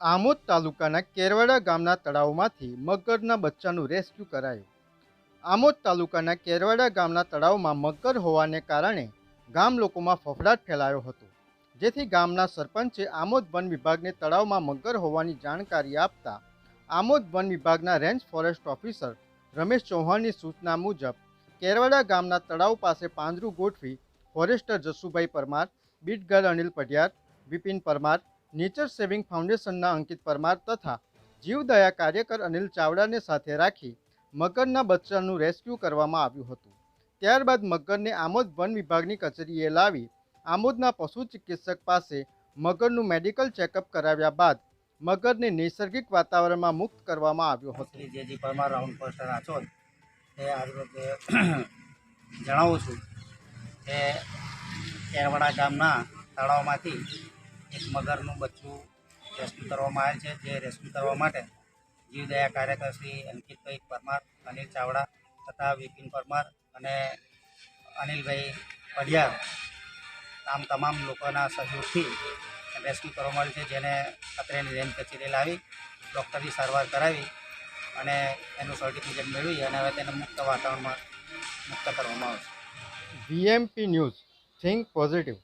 આમોદ તાલુકાના કેરવાડા ગામના તળાવમાંથી મગરના બચ્ચાનું રેસ્ક્યુ કરાયું। આમોદ તાલુકાના કેરવાડા ગામના તળાવમાં મગર હોવાને કારણે ગામ લોકોમાં ફફડાટ ફેલાયો હતો, જેથી ગામના સરપંચે આમોદ વન વિભાગને તળાવમાં મગર હોવાની જાણકારી આપતા આમોદ વન વિભાગના રેન્જ ફોરેસ્ટ ઓફિસર રમેશ ચૌહાણની સૂચના મુજબ કેરવાડા ગામના તળાવ પાસે પાંજરું ગોઠવી forester Jasubhai Parmar, beat guard Anil Padhiyar, Vipin Parmar, nature saving ફાઉન્ડેશનના અંકિત પરમાર તથા જીવદયા કાર્યકર અનિલ ચાવડાને સાથે રાખી મગરના બચ્ચાનું રેસ્ક્યુ કરવામાં આવ્યું હતું। ત્યારબાદ મગરને આમોદ વન વિભાગની કચેરીએ લાવી આમોદના પશુ ચિકિત્સક પાસે મગરનું મેડિકલ ચેકઅપ કરાવ્યા બાદ મગરને નૈસર્ગિક વાતાવરણમાં મુક્ત કરવામાં આવ્યો હતો। શ્રી જેજી પરમાર રાઉન્ડ પોસ્ટર આચોદ એ જણાવું છું કે કેરવાડા ગામના તળાવમાંથી એક મગરનું બચ્ચું રેસ્ક્યુ કરવામાં આવેલ છે, જે રેસ્ક્યુ કરવા માટે જીવદયા કાર્યકર શ્રી અંકિતભાઈ પરમાર, અનિલ ચાવડા તથા વિપિન પરમાર અને અનિલભાઈ પઢિયાર આમ તમામ લોકોના સહયોગથી રેસ્ક્યુ કરવામાં આવેલ છે, જેને અત્રેની રેન્જ કચેરી લાવી ડૉક્ટરની સારવાર કરાવી અને એનું સર્ટિફિકેટ મેળવી અને હવે તેને મુક્ત વાતાવરણમાં મુક્ત કરવામાં આવશે। VMP news, think positive.